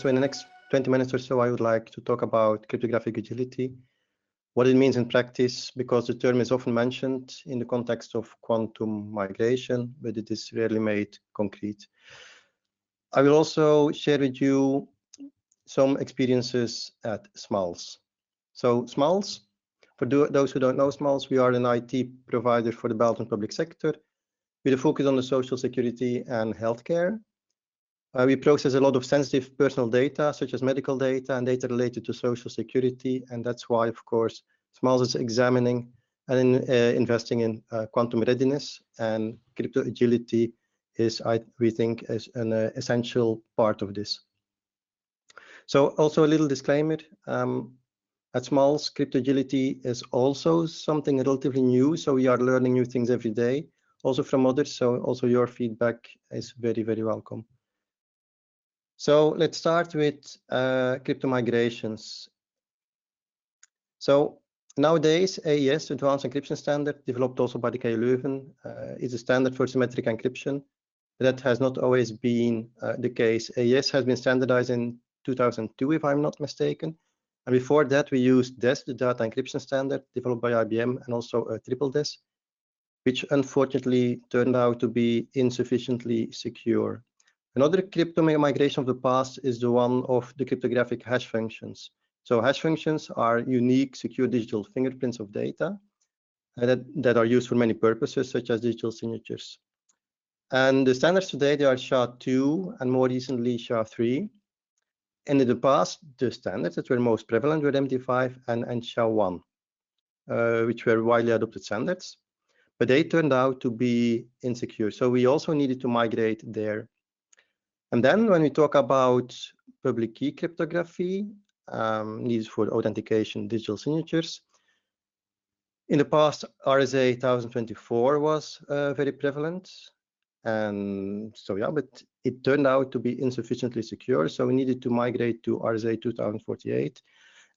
So in the next 20 minutes or so, I would like to talk about cryptographic agility, what it means in practice, because the term is often mentioned in the context of quantum migration, but it is rarely made concrete. I will also share with you some experiences at Smals. So Smals, for those who don't know Smals, we are an IT provider for the Belgian public sector with a focus on the social security and healthcare. We process a lot of sensitive personal data, such as medical data and data related to social security. And that's why, of course, Smals is examining and investing in quantum readiness, and crypto agility is, we think, is an essential part of this. So also a little disclaimer, at Smals, crypto agility is also something relatively new. So we are learning new things every day, also from others. So also your feedback is very, very welcome. So let's start with crypto migrations. So nowadays, AES, Advanced Encryption Standard, developed also by the KU Leuven, is a standard for symmetric encryption. That has not always been the case. AES has been standardized in 2002, if I'm not mistaken. And before that, we used DES, the data encryption standard, developed by IBM, and also triple DES, which unfortunately turned out to be insufficiently secure. Another crypto migration of the past is the one of the cryptographic hash functions. So hash functions are unique, secure digital fingerprints of data that are used for many purposes, such as digital signatures. And the standards today, they are SHA-2 and more recently SHA-3. And in the past, the standards that were most prevalent were MD5 and SHA-1, which were widely adopted standards. But they turned out to be insecure. So we also needed to migrate there. And then when we talk about public key cryptography, needed for authentication digital signatures, in the past, RSA 1024 was very prevalent. And so, yeah, but it turned out to be insufficiently secure. So we needed to migrate to RSA 2048.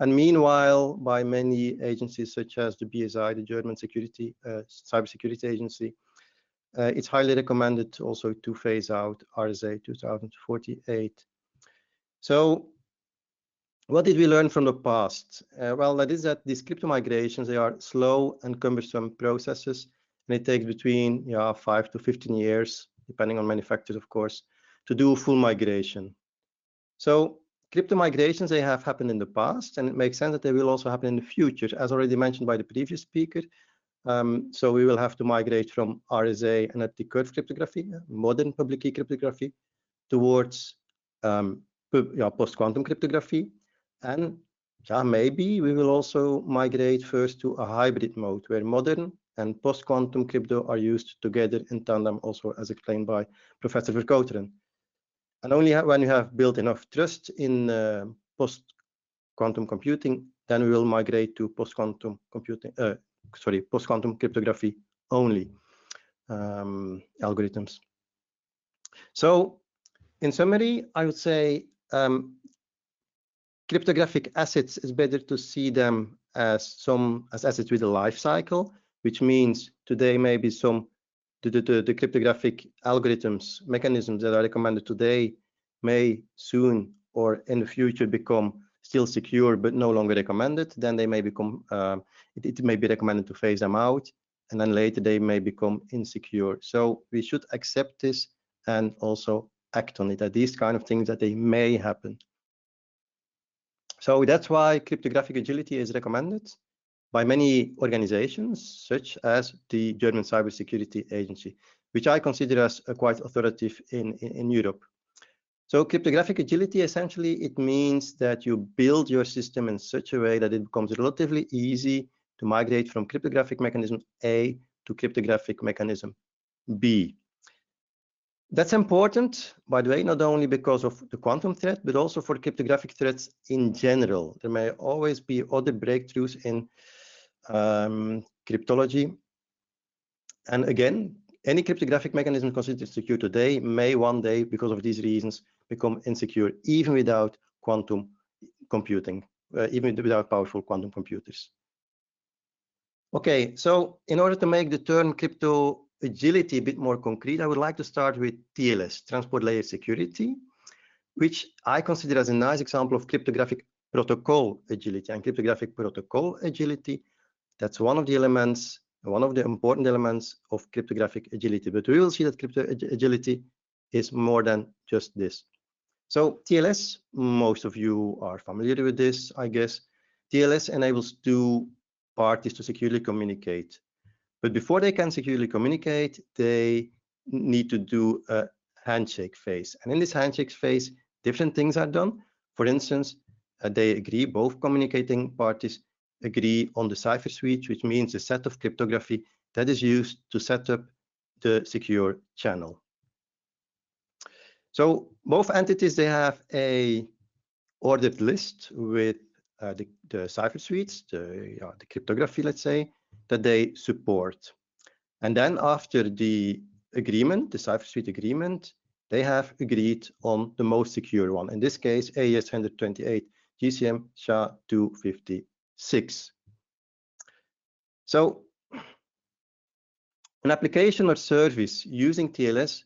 And meanwhile, by many agencies such as the BSI, the German cybersecurity agency, it's highly recommended also to phase out RSA 2048. So what did we learn from the past? Well, that is that these crypto migrations, they are slow and cumbersome processes, and it takes between 5 to 15 years, depending on many factors, of course, to do full migration. So crypto migrations, they have happened in the past, and it makes sense that they will also happen in the future, as already mentioned by the previous speaker. So we will have to migrate from RSA and elliptic curve cryptography, modern public key cryptography, towards post-quantum cryptography. And maybe we will also migrate first to a hybrid mode where modern and post-quantum crypto are used together in tandem, also as explained by Professor Verkouteren. And only when you have built enough trust in post-quantum computing, then we will migrate to post-quantum computing. Post-quantum cryptography only algorithms. So in summary, I would say cryptographic assets is better to see them as assets with a life cycle, which means today maybe the cryptographic algorithms, mechanisms that are recommended today may soon or in the future become still secure but no longer recommended. Then they may become, it may be recommended to phase them out, and then later they may become insecure. So we should accept this and also act on it, that these kind of things that they may happen. So that's why cryptographic agility is recommended by many organizations, such as the German Cybersecurity Agency, which I consider as quite authoritative in Europe. So cryptographic agility, essentially, it means that you build your system in such a way that it becomes relatively easy to migrate from cryptographic mechanism A to cryptographic mechanism B. That's important, by the way, not only because of the quantum threat, but also for cryptographic threats in general. There may always be other breakthroughs in cryptology. And again, any cryptographic mechanism considered secure today may one day, because of these reasons, become insecure, even without quantum computing, even without powerful quantum computers. Okay, so in order to make the term crypto agility a bit more concrete, I would like to start with TLS, transport layer security. which I consider as a nice example of cryptographic protocol agility. And cryptographic protocol agility, that's one of the elements, one of the important elements of cryptographic agility. But we will see that crypto agility is more than just this. So TLS, most of you are familiar with this, I guess. TLS enables two parties to securely communicate. But before they can securely communicate, they need to do a handshake phase. And in this handshake phase, different things are done. For instance, they agree, both communicating parties agree on the cipher switch, which means a set of cryptography that is used to set up the secure channel. So both entities, they have a ordered list with the cipher suites, the cryptography, let's say, that they support. And then after the agreement, the cipher suite agreement, they have agreed on the most secure one. In this case, AES 128 GCM SHA-256. So an application or service using TLS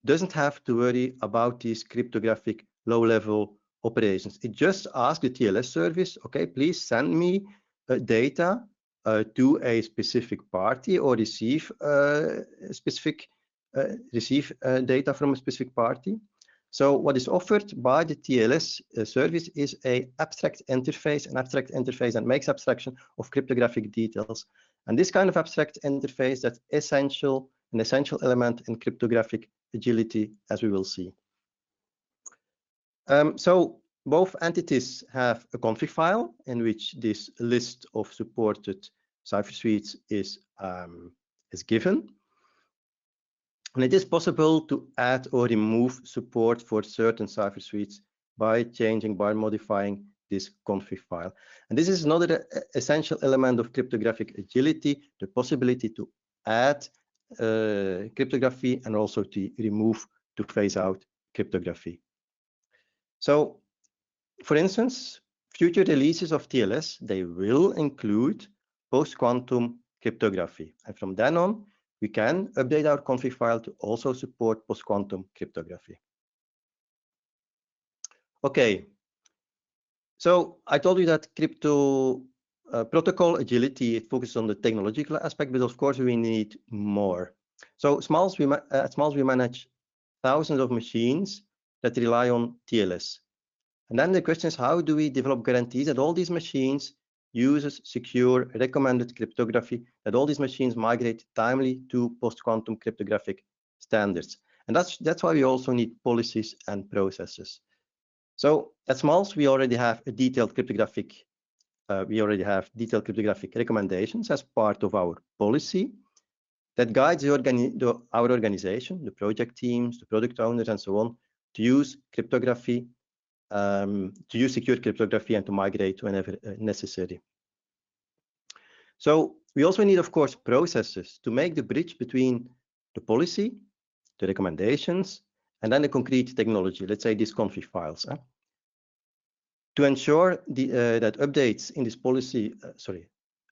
doesn't have to worry about these cryptographic low-level operations. It just asks the TLS service, okay, please send me data to a specific party, or receive data from a specific party. So what is offered by the TLS service is an abstract interface that makes abstraction of cryptographic details. And this kind of abstract interface, that's an essential element in cryptographic agility, as we will see. So both entities have a config file in which this list of supported cipher suites is given. And it is possible to add or remove support for certain cipher suites by modifying this config file. And this is another essential element of cryptographic agility, the possibility to add cryptography and also to remove, to phase out cryptography. So, for instance, future releases of TLS, they will include post-quantum cryptography. And from then on, we can update our config file to also support post-quantum cryptography. Okay, so I told you that crypto protocol agility, it focuses on the technological aspect, but of course we need more. So at Smals, we manage thousands of machines that rely on TLS. And then the question is, how do we develop guarantees that all these machines uses secure recommended cryptography, that all these machines migrate timely to post-quantum cryptographic standards? And that's why we also need policies and processes. So at Smals, we already have a detailed cryptographic recommendations as part of our policy that guides our organization, the project teams, the product owners, and so on, to use cryptography, to use secure cryptography and to migrate whenever necessary. So we also need, of course, processes to make the bridge between the policy, the recommendations, and then the concrete technology, let's say these config files. To ensure that updates in this policy,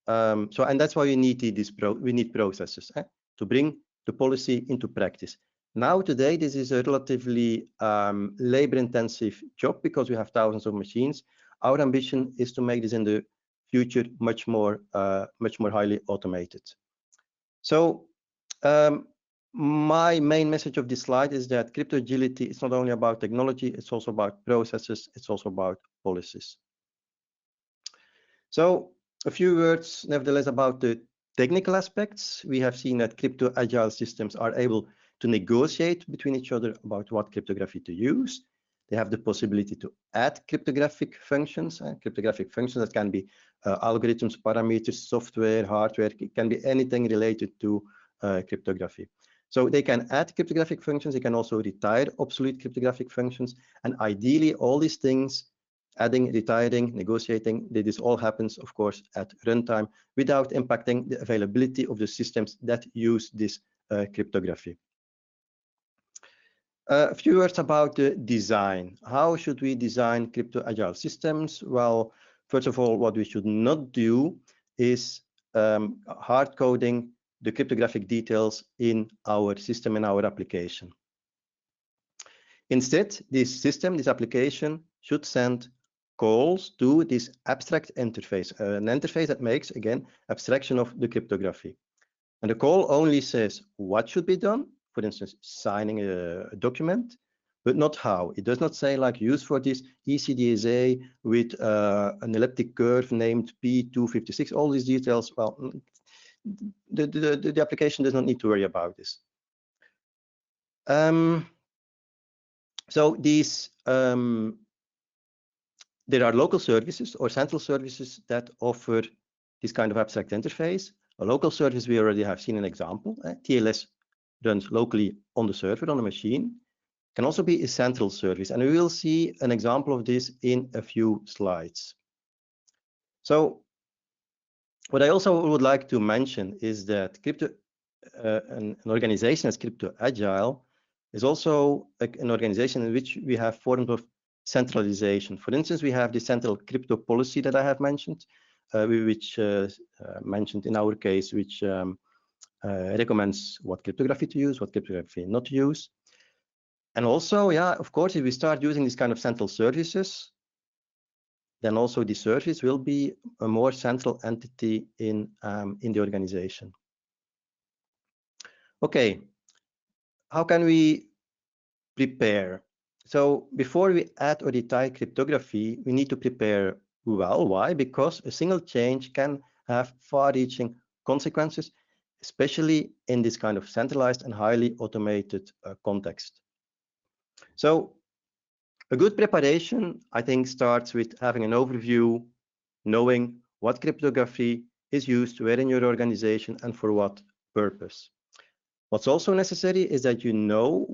and that's why we need processes to bring the policy into practice. Now, today, this is a relatively labor-intensive job because we have thousands of machines. Our ambition is to make this in the future much more highly automated. So, my main message of this slide is that crypto agility is not only about technology, it's also about processes, it's also about policies. So, a few words, nevertheless, about the technical aspects. We have seen that crypto agile systems are able to negotiate between each other about what cryptography to use. They have the possibility to add cryptographic functions that can be algorithms, parameters, software, hardware. It can be anything related to cryptography. So they can add cryptographic functions. They can also retire obsolete cryptographic functions. And ideally, all these things, adding, retiring, negotiating, this all happens, of course, at runtime without impacting the availability of the systems that use this cryptography. A few words about the design. How should we design crypto agile systems? Well, first of all, what we should not do is hard coding the cryptographic details in our system, in our application. Instead, this system, this application, should send calls to this abstract interface, an interface that makes, again, abstraction of the cryptography. And the call only says what should be done, for instance, signing a document, but not how. It does not say, like, use for this ECDSA with an elliptic curve named P256, all these details. Well, the application does not need to worry about this. So these, there are local services or central services that offer this kind of abstract interface. A local service, we already have seen an example. TLS runs locally on the server, on the machine. Can also be a central service, and we will see an example of this in a few slides. So what I also would like to mention is that an organization as Crypto Agile is also an organization in which we have forms of centralization. For instance, we have the central crypto policy that I have mentioned, which mentioned in our case, which recommends what cryptography to use, what cryptography not to use. And also, yeah, of course, if we start using these kind of central services, then also the service will be a more central entity in the organization. Okay, how can we prepare? So before we add or retire cryptography, we need to prepare well. Why? Because a single change can have far-reaching consequences, especially in this kind of centralized and highly automated context. So a good preparation, I think, starts with having an overview, knowing what cryptography is used where in your organization and for what purpose. What's also necessary is that you know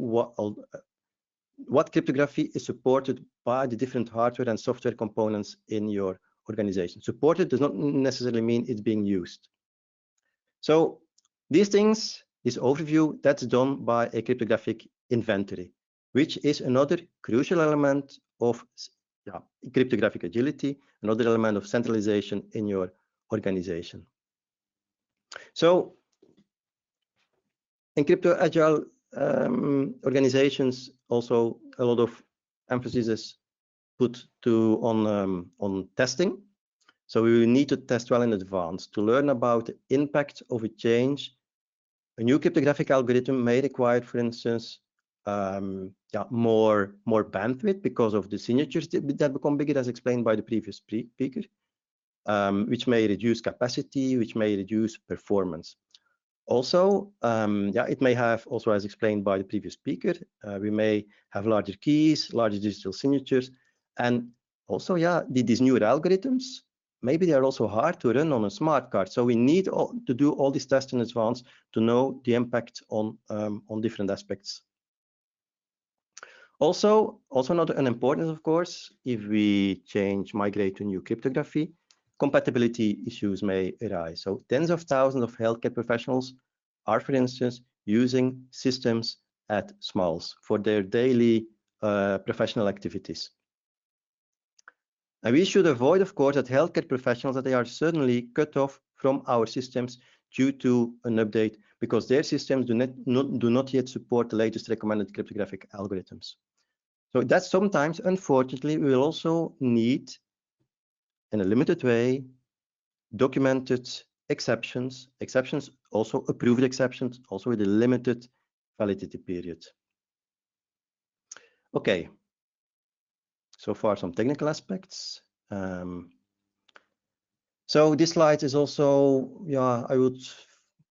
what cryptography is supported by the different hardware and software components in your organization. Supported does not necessarily mean it's being used. So these things, this overview, that's done by a cryptographic inventory, which is another crucial element of cryptographic agility, another element of centralization in your organization. So in crypto agile organizations, also a lot of emphasis is put on testing. So we will need to test well in advance to learn about the impact of a change. A new cryptographic algorithm may require, for instance, more bandwidth because of the signatures that become bigger, as explained by the previous speaker, which may reduce capacity, which may reduce performance. Also, it may have, also as explained by the previous speaker, we may have larger keys, larger digital signatures, and also, these newer algorithms, maybe they are also hard to run on a smart card. So we need to do all these tests in advance to know the impact on different aspects. Also not unimportant, of course, if we migrate to new cryptography, compatibility issues may arise. So tens of thousands of healthcare professionals are, for instance, using systems at Smals for their daily professional activities. And we should avoid, of course, that healthcare professionals that they are suddenly cut off from our systems due to an update because their systems do not yet support the latest recommended cryptographic algorithms. So that sometimes, unfortunately, we will also need, in a limited way, documented exceptions, also approved exceptions, also with a limited validity period. Okay, so far some technical aspects. So this slide is also, I would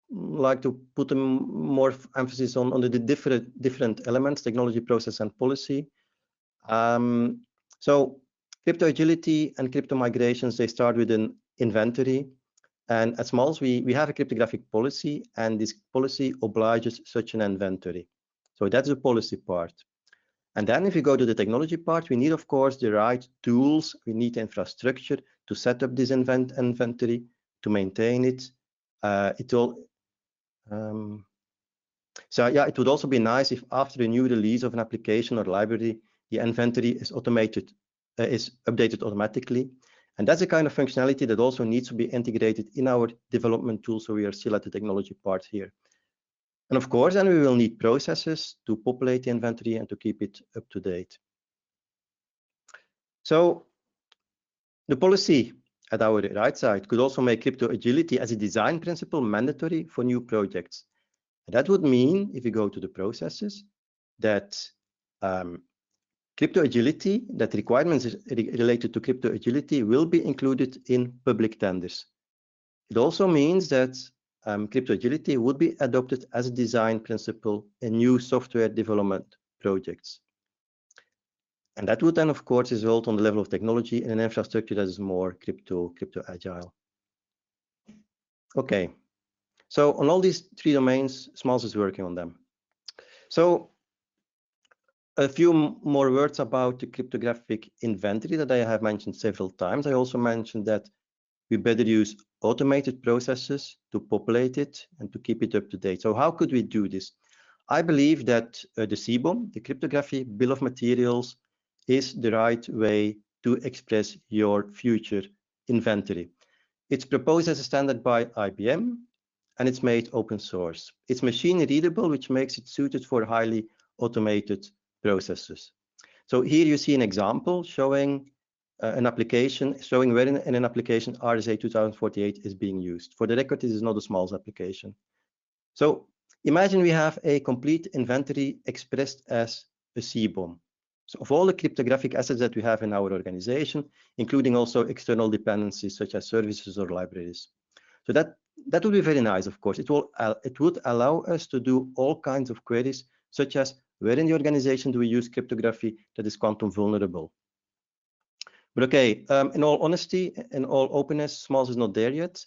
like to put more emphasis on the different elements, technology, process, and policy. So crypto agility and crypto migrations, they start with an inventory. And at Smals, we have a cryptographic policy, and this policy obliges such an inventory. So that's the policy part. And then if you go to the technology part, we need, of course, the right tools. We need the infrastructure to set up this inventory, to maintain it. It would also be nice if after a new release of an application or library, the inventory is updated automatically. And that's a kind of functionality that also needs to be integrated in our development tool. So we are still at the technology part here. And of course, then we will need processes to populate the inventory and to keep it up to date. So the policy at our right side could also make crypto agility as a design principle mandatory for new projects. And that would mean, if you go to the processes, that crypto agility, that requirements related to crypto agility will be included in public tenders. It also means that crypto agility would be adopted as a design principle in new software development projects. And that would then, of course, result on the level of technology in an infrastructure that is more crypto agile. Okay, so on all these three domains, Smals is working on them. So a few more words about the cryptographic inventory that I have mentioned several times. I also mentioned that we better use automated processes to populate it and to keep it up to date. So how could we do this? I believe that the CBOM, the cryptography bill of materials, is the right way to express your future inventory. It's proposed as a standard by IBM, and it's made open source. It's machine readable, which makes it suited for highly automated processes. So here you see an example showing an application, showing where in an application RSA 2048 is being used. For the record, this is not a Smals application. So imagine we have a complete inventory expressed as a CBOM. So of all the cryptographic assets that we have in our organization, including also external dependencies such as services or libraries. So that would be very nice, of course. It would allow us to do all kinds of queries, such as where in the organization do we use cryptography that is quantum vulnerable? But okay, in all honesty, in all openness, Smals is not there yet.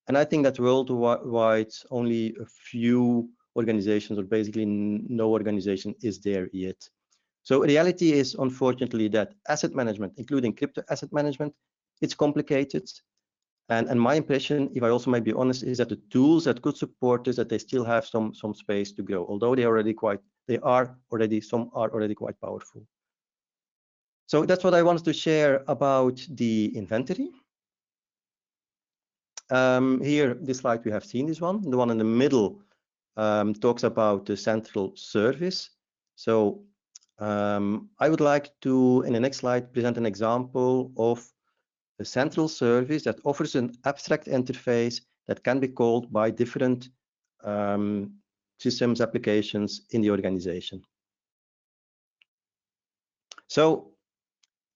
And I think that worldwide, only a few organizations, or basically no organization, is there yet. So reality is, unfortunately, that asset management, including crypto asset management, it's complicated. And my impression, if I also might be honest, is that the tools that could support this, that they still have some space to grow, although some are already quite powerful. So that's what I wanted to share about the inventory. Here, this slide, we have seen this one. The one in the middle talks about the central service. So I would like to, in the next slide, present an example of a central service that offers an abstract interface that can be called by different systems applications in the organization. So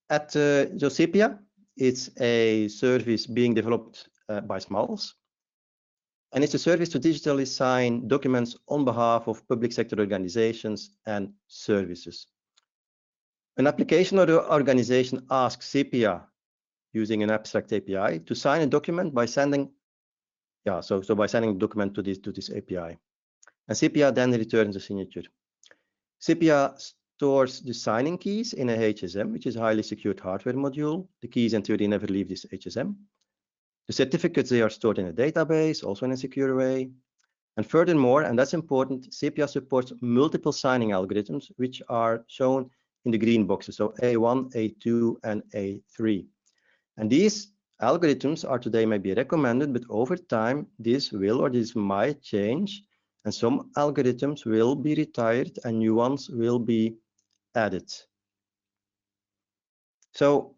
at Josepia, it's a service being developed by Smals. And it's a service to digitally sign documents on behalf of public sector organizations and services. An application or organization asks Sepia, using an abstract API, to sign a document by sending, by sending a document to this API. And Sepia then returns a signature. Sepia stores the signing keys in a HSM, which is a highly secured hardware module. The keys in theory never leave this HSM. The certificates, they are stored in a database, also in a secure way. And furthermore, and that's important, Sepia supports multiple signing algorithms, which are shown in the green boxes, so A1, A2, and A3. And these algorithms are today maybe recommended, but over time, this might change, and some algorithms will be retired and new ones will be added. So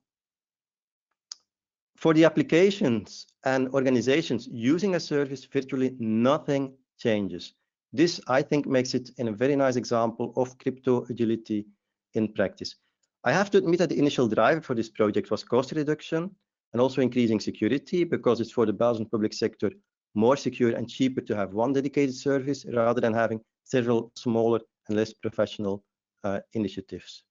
for the applications and organizations using a service, virtually nothing changes. This, I think, makes it a very nice example of crypto agility in practice. I have to admit that the initial driver for this project was cost reduction and also increasing security, because it's for the Belgian public sector more secure and cheaper to have one dedicated service rather than having several smaller and less professional initiatives.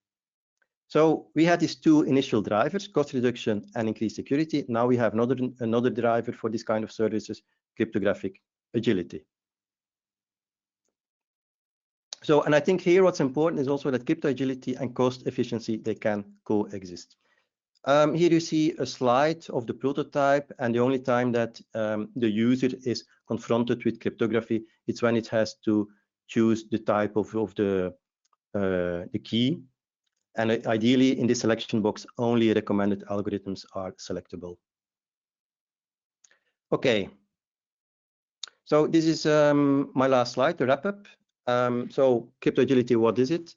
So we had these two initial drivers, cost reduction and increased security. Now we have another driver for this kind of services, cryptographic agility. So, and I think here what's important is also that crypto agility and cost efficiency, they can coexist. Here you see a slide of the prototype, and the only time that the user is confronted with cryptography, it's when it has to choose the type of the key. And ideally, in this selection box, only recommended algorithms are selectable. Okay. So this is my last slide to wrap up. So crypto agility, what is it?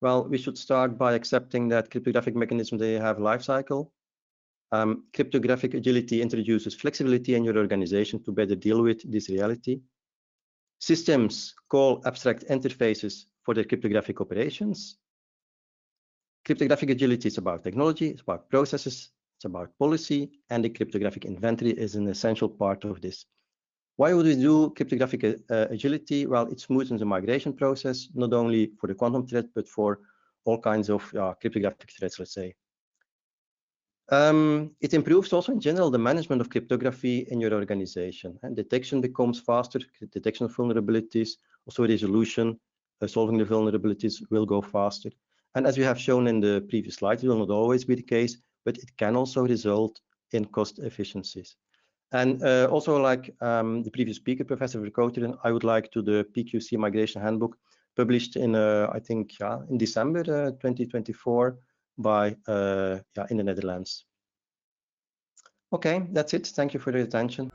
Well, we should start by accepting that cryptographic mechanisms, they have life cycle. Cryptographic agility introduces flexibility in your organization to better deal with this reality. Systems call abstract interfaces for their cryptographic operations. Cryptographic agility is about technology, it's about processes, it's about policy, and the cryptographic inventory is an essential part of this. Why would we do cryptographic agility? Well, it smoothens the migration process, not only for the quantum threat, but for all kinds of cryptographic threats, let's say. It improves also in general the management of cryptography in your organization, and detection becomes faster, detection of vulnerabilities, also resolution, solving the vulnerabilities will go faster. And as we have shown in the previous slides, it will not always be the case, but it can also result in cost efficiencies. And also, like the previous speaker, Professor Verkouteren, I would like to the PQC Migration Handbook, published in, I think, in December 2024 by, in the Netherlands. Okay, that's it. Thank you for the attention.